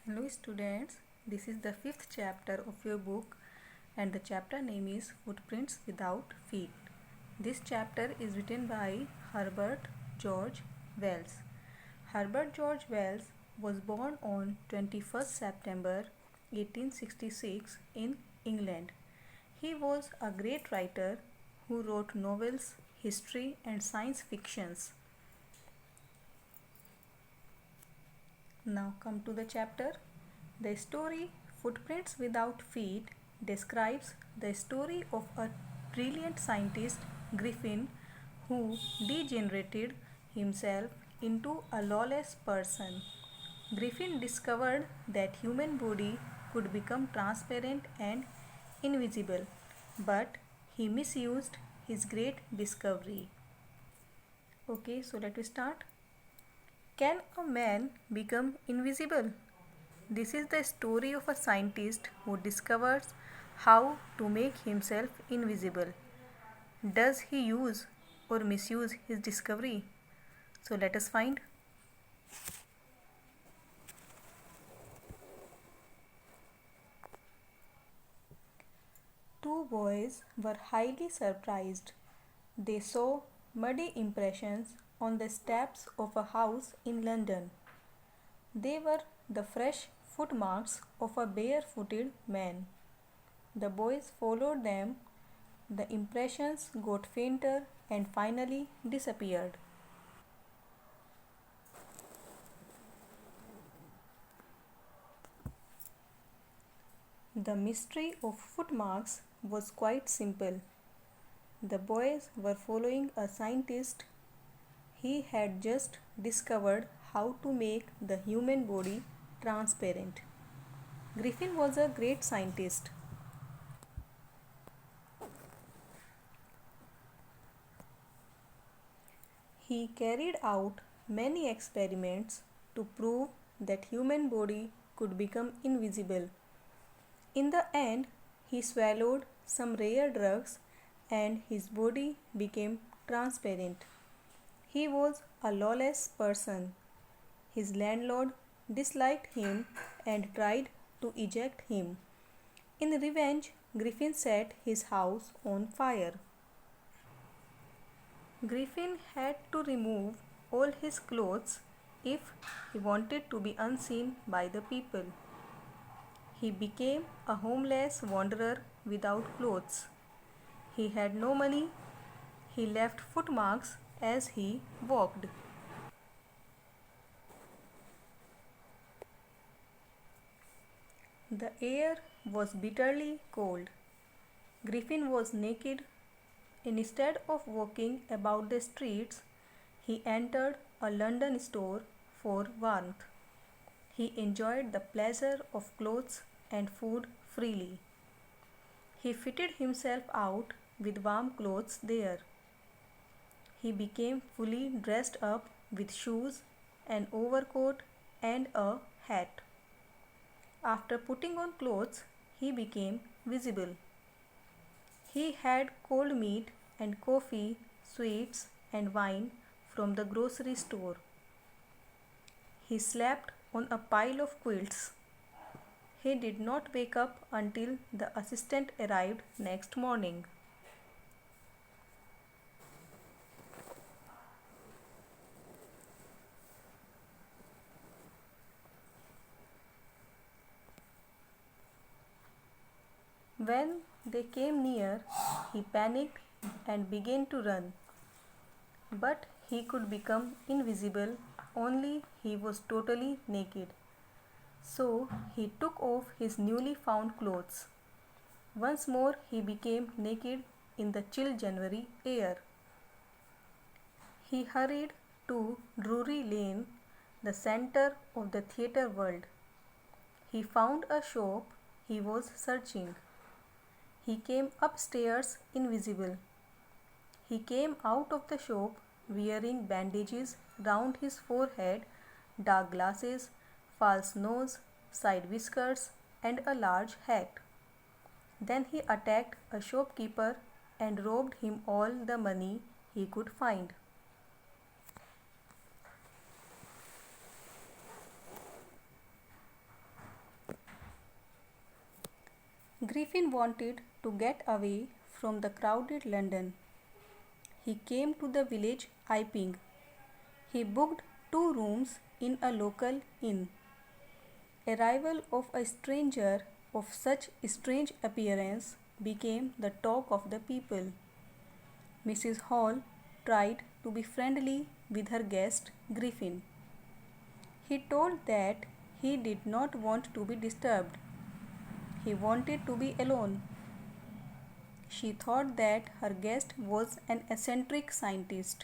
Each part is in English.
Hello students, this is the fifth chapter of your book and the chapter name is Footprints Without Feet. This chapter is written by Herbert George Wells. Herbert George Wells was born on 21st September 1866 in England. He was a great writer who wrote novels, history and science fictions. Now come to the chapter. The story Footprints Without Feet describes the story of a brilliant scientist, Griffin, who degenerated himself into a lawless person. Griffin discovered that human body could become transparent and invisible, but he misused his great discovery. Okay, so let us start. Can a man become invisible? This is the story of a scientist who discovers how to make himself invisible. Does he use or misuse his discovery? So let us find. Two boys were highly surprised. They saw muddy impressions on the steps of a house in London. They were the fresh footmarks of a barefooted man. The boys followed them. The impressions got fainter and finally disappeared. The mystery of footmarks was quite simple. The boys were following a scientist. He had just discovered how to make the human body transparent. Griffin was a great scientist. He carried out many experiments to prove that human body could become invisible. In the end, he swallowed some rare drugs and his body became transparent. He was a lawless person. His landlord disliked him and tried to eject him. In revenge, Griffin set his house on fire. Griffin had to remove all his clothes if he wanted to be unseen by the people. He became a homeless wanderer without clothes. He had no money. He left footmarks as he walked. The air was bitterly cold. Griffin was naked. Instead of walking about the streets, he entered a London store for warmth. He enjoyed the pleasure of clothes and food freely. He fitted himself out with warm clothes there. He became fully dressed up with shoes, an overcoat, and a hat. After putting on clothes, he became visible. He had cold meat and coffee, sweets, and wine from the grocery store. He slept on a pile of quilts. He did not wake up until the assistant arrived next morning. When they came near, he panicked and began to run. But he could become invisible only he was totally naked. So he took off his newly found clothes. Once more he became naked in the chill January air. He hurried to Drury Lane, the center of the theatre world. He found a shop he was searching. He came upstairs invisible. He came out of the shop wearing bandages round his forehead, dark glasses, false nose, side whiskers, and a large hat. Then he attacked a shopkeeper and robbed him all the money he could find. Griffin wanted to get away from the crowded London. He came to the village Iping. He booked 2 rooms in a local inn. Arrival of a stranger of such strange appearance became the talk of the people. Mrs. Hall tried to be friendly with her guest Griffin. He told that he did not want to be disturbed. He wanted to be alone. She thought that her guest was an eccentric scientist.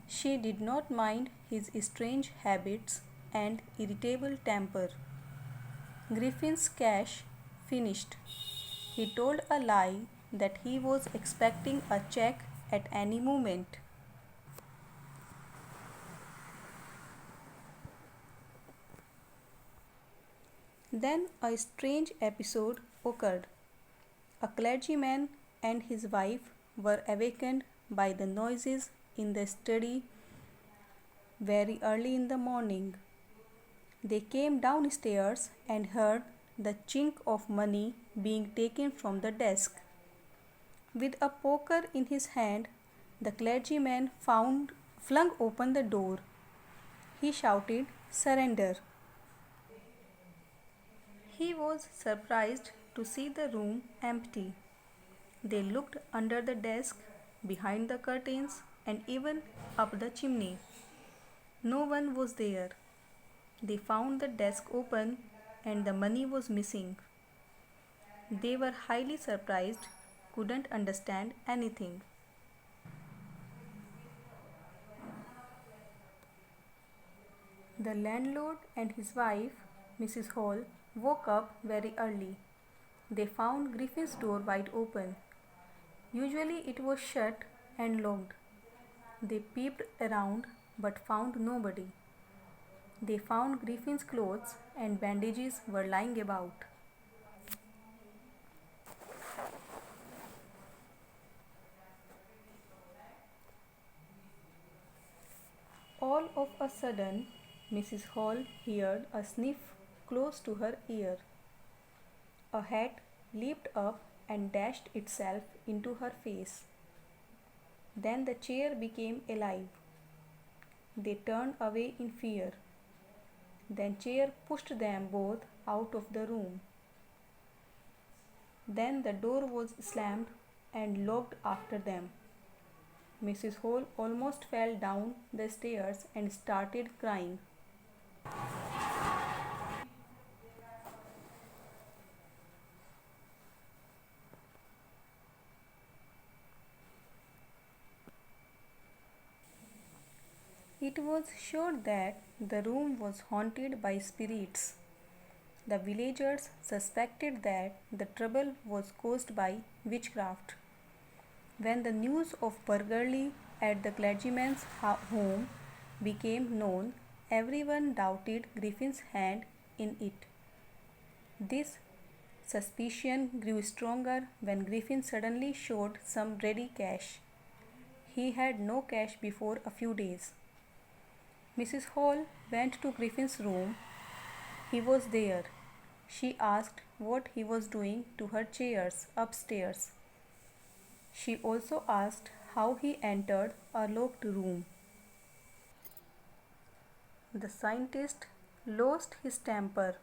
She did not mind his strange habits and irritable temper. Griffin's cash finished. He told a lie that he was expecting a check at any moment. Then a strange episode occurred. A clergyman and his wife were awakened by the noises in the study very early in the morning. They came downstairs and heard the chink of money being taken from the desk. With a poker in his hand, the clergyman flung open the door. He shouted, "Surrender!" He was surprised to see the room empty. They looked under the desk, behind the curtains, and even up the chimney. No one was there. They found the desk open and the money was missing. They were highly surprised, couldn't understand anything. The landlord and his wife, Mrs. Hall, woke up very early. They found Griffin's door wide open. Usually it was shut and locked. They peeped around but found nobody. They found Griffin's clothes and bandages were lying about. All of a sudden, Mrs. Hall heard a sniff close to her ear. A hat leaped up and dashed itself into her face. Then the chair became alive. They turned away in fear. Then chair pushed them both out of the room. Then the door was slammed and locked after them. Mrs. Hall almost fell down the stairs and started crying. It was sure that the room was haunted by spirits. The villagers suspected that the trouble was caused by witchcraft. When the news of burglary at the clergyman's home became known, everyone doubted Griffin's hand in it. This suspicion grew stronger when Griffin suddenly showed some ready cash. He had no cash before a few days. Mrs. Hall went to Griffin's room. He was there. She asked what he was doing to her chairs upstairs. She also asked how he entered a locked room. The scientist lost his temper.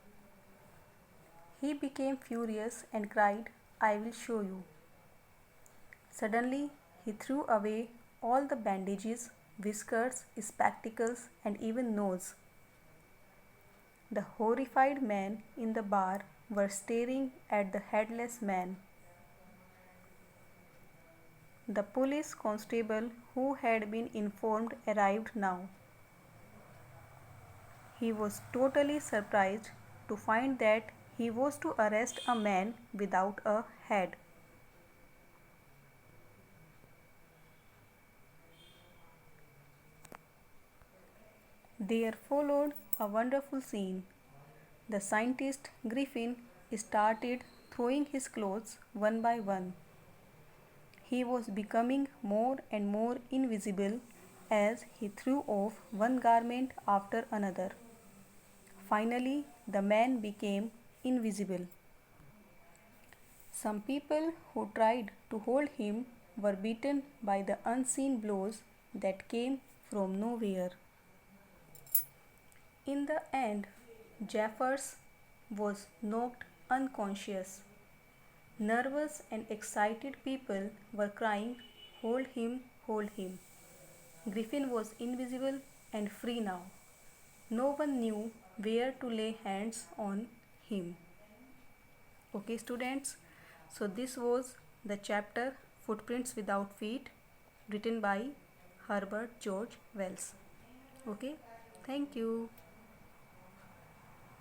He became furious and cried, "I will show you." Suddenly, he threw away all the bandages, whiskers, spectacles, and even nose. The horrified men in the bar were staring at the headless man. The police constable who had been informed arrived now. He was totally surprised to find that he was to arrest a man without a head. There followed a wonderful scene. The scientist Griffin started throwing his clothes one by one. He was becoming more and more invisible as he threw off one garment after another. Finally, the man became invisible. Some people who tried to hold him were beaten by the unseen blows that came from nowhere. In the end, Jeffers was knocked unconscious. Nervous and excited people were crying, "Hold him, hold him." Griffin was invisible and free now. No one knew where to lay hands on him. Okay, students, so this was the chapter Footprints Without Feet, written by Herbert George Wells. Okay, thank you.